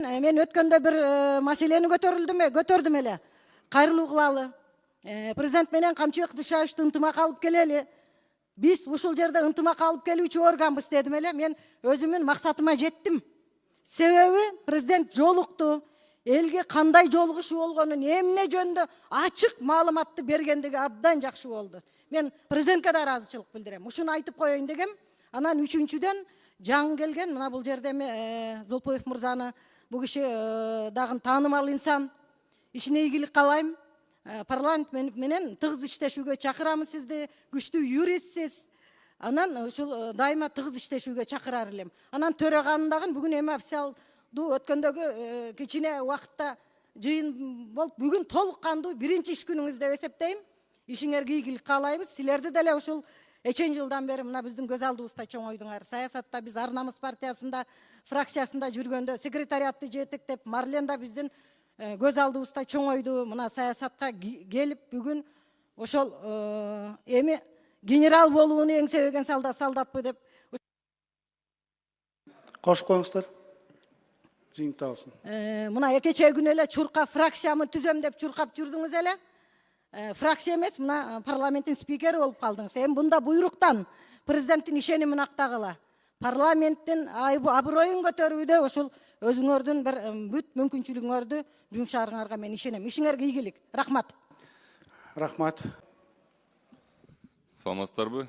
Мен өткөндө бир маселени көтөрдүм эле. Кайрылуу кылалы. Президент менен Камчыбек Дышаевичти ынтымак алып келели. Биз ушул жерде ынтымак алып келүүчү органбыз дедим эле. Мен өзүмүн максатыма жеттим. Себеби президент жолукту. Элге кандай жолугушу болгонун, эмне жөнүндө ачык маалыматты бергендиги абдан жакшы болду. Мен президентке да ыраазычылык билдирем. Ушуну айтып коеюн дегем. Анан үчүнчүдөн жаңы келген мына бул жерде Золпоев мырзаны, бул киши дагы таанымал инсан. Ишине ийгилик каалайм. Парламент менен тыгыз иштешүүгө чакырам сизди. Күчтүү юристсиз. Анан ушул дайыма тыгыз иштешүүгө чакырар элем. Анан төраганын дагы бүгүн эми официалдуу өткөндөгү кичине убакытта жыйын болуп, бүгүн толук кандуу биринчи иш күнүңүз деп эсептейм. Ишиңерге ийгилик каалайбыз. Силерди деле ушул эчен жылдан бери мына биздин көз алдыбызда чоңойдуңар. Саясатта биз Ар намыс партиясында, фракциясында жүргөндө секретариатты жетектеп, Марлен да биздин көз алдыбызда чоңойду. Мына саясатка келип бүгүн ошол эми генерал болууну эңсебеген солдатпы деп. Кош коңуздар. Жыйынтыгын. Мына кечээ күнү эле чуркап фракциямы түзөм деп чуркап жүрдүңүз эле. Фракция эмес, мына парламенттин спикери болуп калдыңыз. Эми бунда буйруктан президенттин ишенимин актагыла. Парламенттин аброюн көтөрүүдө ошол өзүңөрдүн бир бүт мүмкүнчүлүгүңөрдү жумшаарыңарга мен ишенем. Ишиңерге ийгилик. Рахмат. Рахмат. Саламатсыздарбы?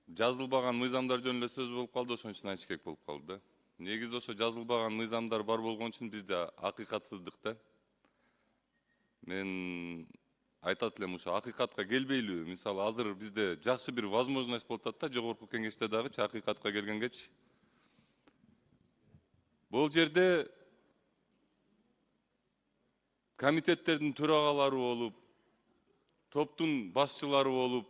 Жазылбаган мыйзамдар жөнүндө сөз болуп калды, ошон үчүн айтыш керек болуп калды. Негизи ошо жазылбаган мыйзамдар бар болгон үчүн бизде акыйкатсыздык да. Мен айтат элем, ошо акыйкатка келбейлүү. Мисалы, азыр бизде жакшы бир возможность болуп атат да, жогорку кеңеште дагычы акыйкатка келгенгечи. Бул жерде комитеттердин төрагалары болуп, топтун башчылары болуп,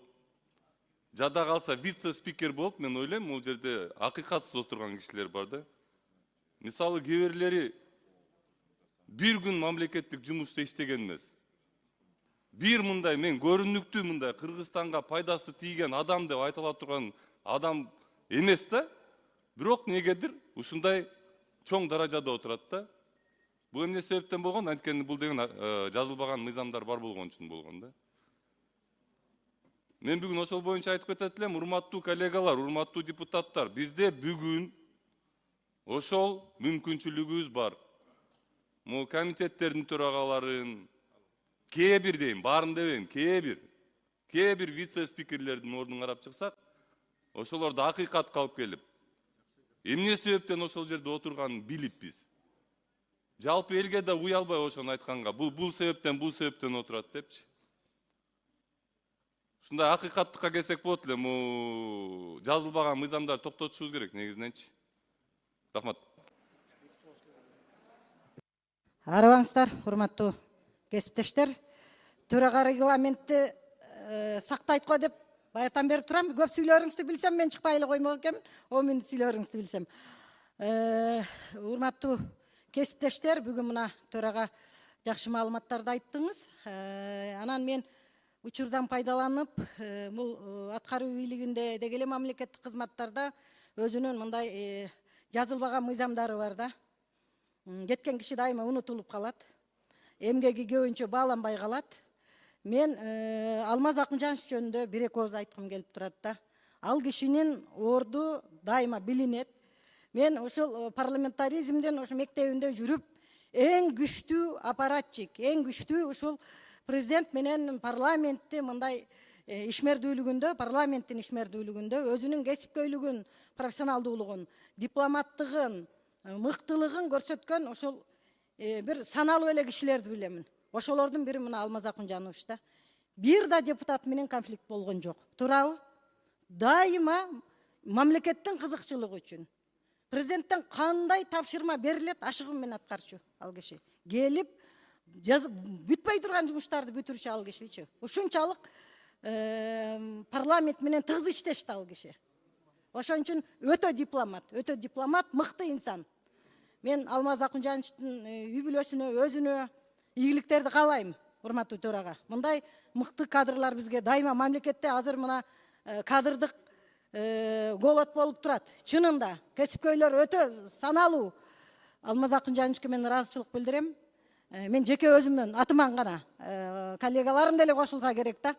жада калса вице-спикер болуп, мен ойлойм, бул жерде акыйкатсыз отурган кишилер бар да. Мисалы, кээ бирлери бир күн мамлекеттик жумушта иштеген эмес. Бир мындай мен көрүнүктүү мындай Кыргызстанга пайдасы тийген адам деп айтыла турган адам эмес да. Бирок негедир ушундай чоң даражада отурат да. Бул эмне себептен болгон? Анткени бул деген жазылбаган мыйзамдар бар болгон үчүн болгон да. Мен бүгүн ошол боюнча айтып кетет элем, урматтуу коллегалар, урматтуу депутаттар, бизде бүгүн ошол мүмкүнчүлүгүбүз бар. Могу комитеттердин төрагаларын, кээ бир дейм, баарын дебейм, кээ бир вице-спикерлердин ордун карап чыксак, ошолорду акыйкатка алып келип, эмне себептен ошол жерде отурганын билип биз. Жалпы элге да уялбай ошону айтканга, бул себептен отурат депчи. Ушундай акыйкаттыкка келсек болот эле, могу жазылбаган мыйзамдар токтотушубуз керек негизиненчи. Рахмат. Арыбаңыздар, урматтуу кесиптештер. Төрага регламентти сактайт го деп баятан бери турам. Көп сүйлөрүңүздү билсем, мен чыкпай эле коймок экенмин. 10 минут сүйлөрүңүздү билсем. Урматтуу кесиптештер, бүгүн мына төрага жакшы маалыматтарды айттыңыз. Анан мен учурдан пайдаланып, бул аткаруу бийлигинде деги эле мамлекеттик кызматтарда өзүнүн мындай жазылбаган мыйзамдары бар да. Кеткен киши дайыма унутулуп калат. Эмгеги көбүнчө бааланбай калат. Мен Алмаз Акынжанович жөнүндө бир-эки ооз айткым келип турат да. Ал кишинин орду дайыма билинет. Мен ошол парламентаризмдин ошо мектебинде жүрүп, эң күчтүү аппаратчик, эң күчтүү ушул президент менен парламентти мындай парламенттин ишмердүүлүгүндө өзүнүн кесипкөйлүгүн, профессионалдуулугун, дипломаттыгын, мыктылыгын көрсөткөн ошол бир саналуу эле кишилерди билемин. Ошолордун бири мына Алмаз Акынжанович да. Бир да депутат менен конфликт болгон жок. Туурабы? Дайыма мамлекеттин кызыкчылыгы үчүн. Президенттен кандай тапшырма берилет, ашыгым менен аткарчу ал киши. Келип бүтпөй турган жумуштарды бүтүрчү ал кишичи. Ушунчалык парламент менен тыгыз иштешти ал киши. Ошон үчүн өтө дипломат, мыкты инсан. Мен Алмаз Акынжановичтин үй бүлөсүнө, өзүнө ийгиликтерди каалайм, урматтуу төрага. Мындай мыкты кадрлар бизге дайыма мамлекетте азыр мына кадрдык голод болуп турат. Чынында кесипкөйлөр өтө саналуу. Алмаз Акынжановичке мен ыраазычылык билдирем. Мен жеке өзүмдөн атыман гана коллегаларым деле кошулса керек да.